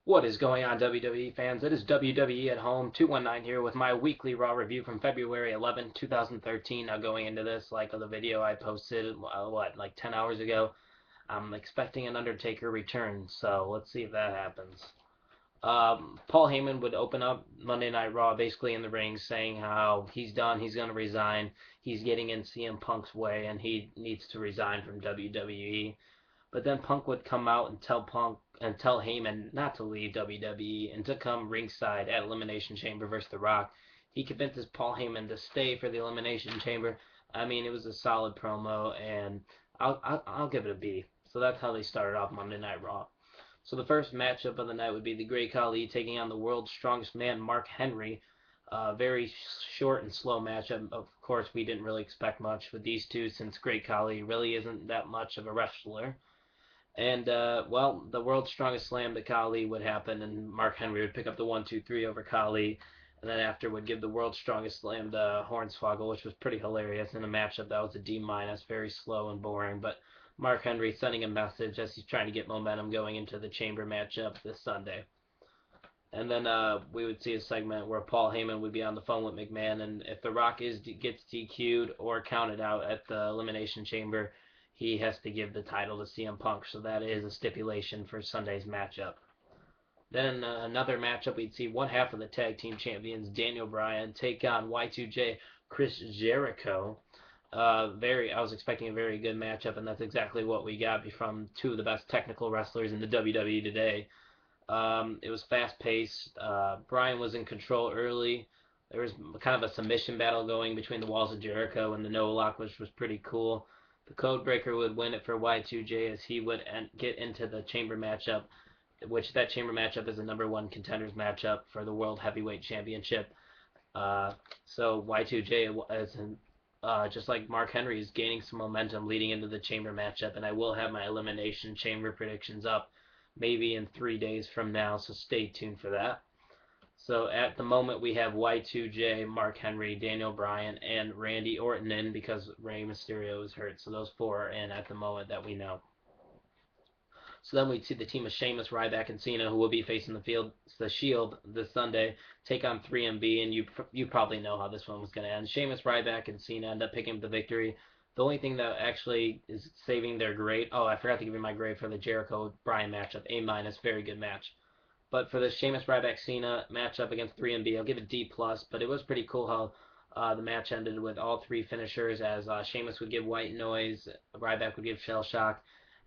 What is going on, WWE fans? It is WWE at Home 219 here with my weekly Raw review from February 11, 2013. Now, going into this, like the video I posted, like 10 hours ago, I'm expecting an Undertaker return, so let's see if that happens. Paul Heyman would open up Monday Night Raw basically in the ring saying how he's done, he's going to resign, he's getting in CM Punk's way, and he needs to resign from WWE. But then Punk would come out and tell Heyman not to leave WWE and to come ringside at Elimination Chamber versus The Rock. He convinces Paul Heyman to stay for the Elimination Chamber. I mean, it was a solid promo, and I'll give it a B. So that's how they started off Monday Night Raw. So the first matchup of the night would be the Great Khali taking on the world's strongest man, Mark Henry. Very short and slow matchup. Of course, we didn't really expect much with these two since Great Khali really isn't that much of a wrestler. And well, the world's strongest slam to Khali would happen, and Mark Henry would pick up the 1-2-3 over Khali, and then after would give the world's strongest slam to Hornswoggle, which was pretty hilarious in a matchup that was a D minus, very slow and boring. But Mark Henry sending a message as he's trying to get momentum going into the Chamber matchup this Sunday. And then we would see a segment where Paul Heyman would be on the phone with McMahon, and if The Rock gets DQ'd or counted out at the Elimination Chamber, he has to give the title to CM Punk. So that is a stipulation for Sunday's matchup. Then another matchup, we'd see one half of the tag team champions, Daniel Bryan, take on Y2J Chris Jericho. I was expecting a very good matchup, and that's exactly what we got from two of the best technical wrestlers in the WWE today. It was fast paced. Bryan was in control early. There was kind of a submission battle going between the walls of Jericho and the no lock, which was pretty cool. The Codebreaker would win it for Y2J as he would get into the Chamber matchup, which that Chamber matchup is a number one contenders matchup for the World Heavyweight Championship. So Y2J is just like Mark Henry is gaining some momentum leading into the Chamber matchup, and I will have my Elimination Chamber predictions up maybe in 3 days from now, so stay tuned for that. So at the moment we have Y2J, Mark Henry, Daniel Bryan, and Randy Orton in because Rey Mysterio is hurt. So those four are in at the moment that we know. So then we'd see the team of Sheamus, Ryback, and Cena, who will be facing the Shield this Sunday, take on 3MB, and you probably know how this one was going to end. Sheamus, Ryback, and Cena end up picking up the victory. The only thing that actually is saving their grade, oh, I forgot to give you my grade for the Jericho Bryan matchup, A minus, very good match. But for the Sheamus Ryback Cena matchup against 3MB, I'll give it D plus. But it was pretty cool how the match ended with all three finishers, as Sheamus would give white noise, Ryback would give shell shock,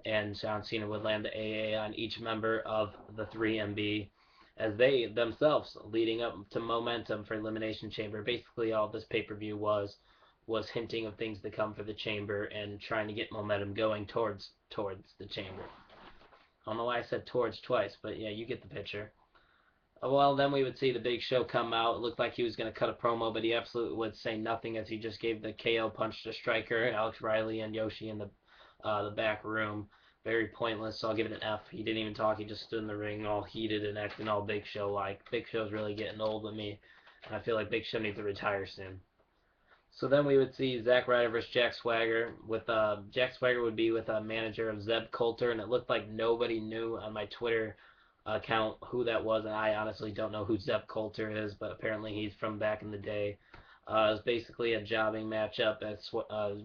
and John Cena would land the AA on each member of the 3MB, as they themselves leading up to momentum for Elimination Chamber. Basically, all this pay-per-view was hinting of things to come for the Chamber and trying to get momentum going towards the Chamber. I don't know why I said towards twice, but yeah, you get the picture. Well, then we would see the Big Show come out. It looked like he was going to cut a promo, but he absolutely would say nothing as he just gave the KO punch to Striker, Alex Riley, and Yoshi in the back room. Very pointless, so I'll give it an F. He didn't even talk. He just stood in the ring all heated and acting all Big Show-like. Big Show's really getting old with me, and I feel like Big Show needs to retire soon. So then we would see Zack Ryder versus Jack Swagger. With Jack Swagger would be with a manager of Zeb Coulter, and it looked like nobody knew on my Twitter account who that was, and I honestly don't know who Zeb Coulter is, but apparently he's from back in the day. It was basically a jobbing matchup as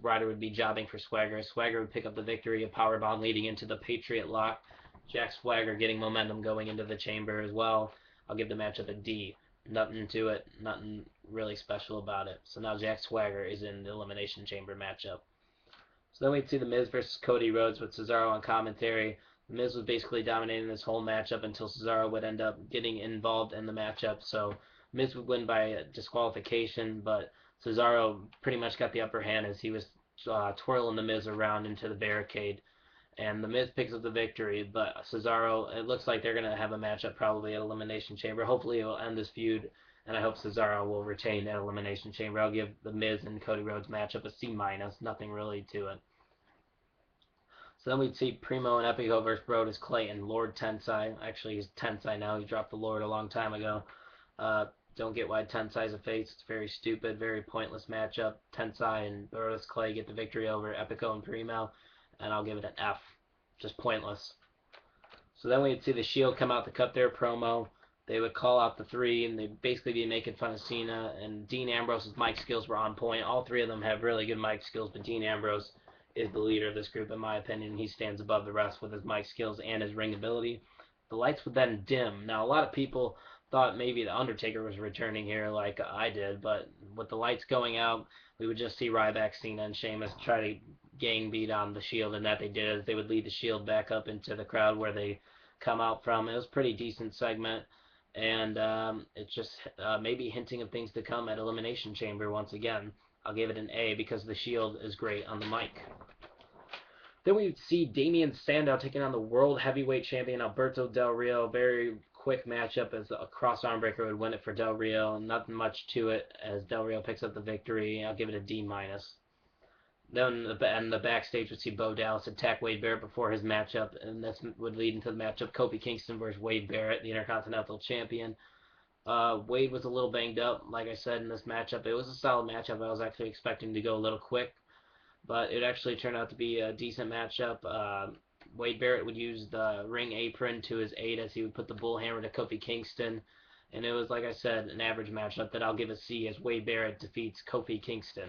Ryder would be jobbing for Swagger. Swagger would pick up the victory, a powerbomb leading into the Patriot Lock. Jack Swagger getting momentum going into the Chamber as well. I'll give the matchup a D. Nothing to it, nothing really special about it. So now Jack Swagger is in the Elimination Chamber matchup. So then we'd see The Miz versus Cody Rhodes with Cesaro on commentary. The Miz was basically dominating this whole matchup until Cesaro would end up getting involved in the matchup. So Miz would win by disqualification, but Cesaro pretty much got the upper hand as he was twirling The Miz around into the barricade. And The Miz picks up the victory, but Cesaro, it looks like they're going to have a matchup probably at Elimination Chamber. Hopefully it will end this feud, and I hope Cesaro will retain at Elimination Chamber. I'll give the Miz and Cody Rhodes matchup a C minus, nothing really to it. So then we'd see Primo and Epico versus Brodus Clay and Lord Tensai. Actually, he's Tensai now. He dropped the Lord a long time ago. Don't get why Tensai's a face. It's very stupid, very pointless matchup. Tensai and Brodus Clay get the victory over Epico and Primo, and I'll give it an F. Just pointless. So then we'd see the Shield come out to cut their promo. They would call out the three, and they'd basically be making fun of Cena. And Dean Ambrose's mic skills were on point. All three of them have really good mic skills, but Dean Ambrose is the leader of this group, in my opinion. He stands above the rest with his mic skills and his ring ability. The lights would then dim. Now, a lot of people thought maybe The Undertaker was returning here like I did, but with the lights going out, we would just see Ryback, Cena, and Sheamus try to gang beat on the Shield, and that they did is they would lead the Shield back up into the crowd where they come out from. It was a pretty decent segment, and it's just maybe hinting of things to come at Elimination Chamber once again. I'll give it an A because the Shield is great on the mic. Then we see Damien Sandow taking on the World Heavyweight Champion Alberto Del Rio. Very quick matchup as a cross arm breaker would win it for Del Rio. Nothing much to it as Del Rio picks up the victory. I'll give it a D-. Then in the backstage, we see Bo Dallas attack Wade Barrett before his matchup, and this would lead into the matchup Kofi Kingston versus Wade Barrett, the Intercontinental Champion. Wade was a little banged up, like I said, in this matchup. It was a solid matchup. I was actually expecting to go a little quick, but it actually turned out to be a decent matchup. Wade Barrett would use the ring apron to his aid as he would put the bullhammer to Kofi Kingston, and it was, like I said, an average matchup that I'll give a C as Wade Barrett defeats Kofi Kingston.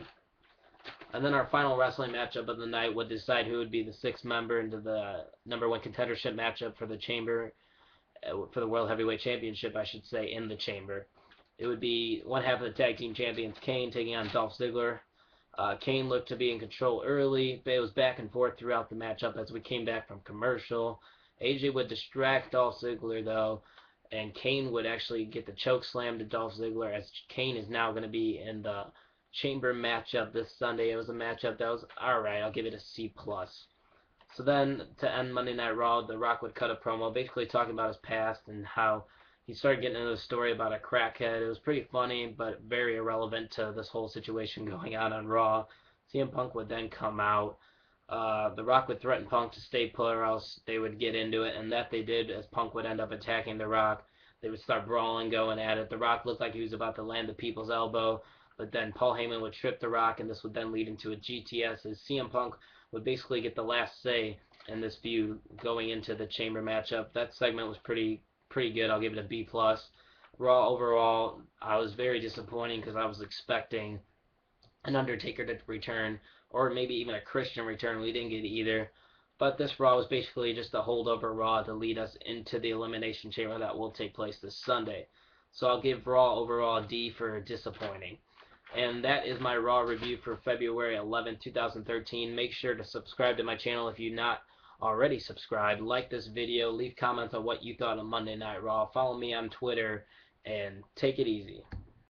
And then our final wrestling matchup of the night would decide who would be the sixth member into the #1 contendership matchup for the Chamber, for the World Heavyweight Championship, I should say, in the Chamber. It would be one half of the tag team champions, Kane, taking on Dolph Ziggler. Kane looked to be in control early, but it was back and forth throughout the matchup as we came back from commercial. AJ would distract Dolph Ziggler, though, and Kane would actually get the choke slam to Dolph Ziggler, as Kane is now going to be in the Chamber matchup this Sunday. It was a matchup that was alright. I'll give it a C+. So then, to end Monday Night Raw, The Rock would cut a promo basically talking about his past and how he started getting into a story about a crackhead. It was pretty funny, but very irrelevant to this whole situation going on Raw. CM Punk would then come out. The Rock would threaten Punk to stay put or else they would get into it, and that they did, as Punk would end up attacking The Rock. They would start brawling, going at it. The Rock looked like he was about to land the people's elbow, but then Paul Heyman would trip The Rock, and this would then lead into a GTS, as CM Punk would basically get the last say in this feud going into the Chamber matchup. That segment was pretty good. I'll give it a B+. Raw overall, I was very disappointing because I was expecting an Undertaker to return, or maybe even a Christian return. We didn't get either. But this Raw was basically just a holdover Raw to lead us into the Elimination Chamber that will take place this Sunday. So I'll give Raw overall a D for disappointing. And that is my Raw review for February 11, 2013. Make sure to subscribe to my channel if you're not already subscribed. Like this video, leave comments on what you thought of Monday Night Raw. Follow me on Twitter, and take it easy.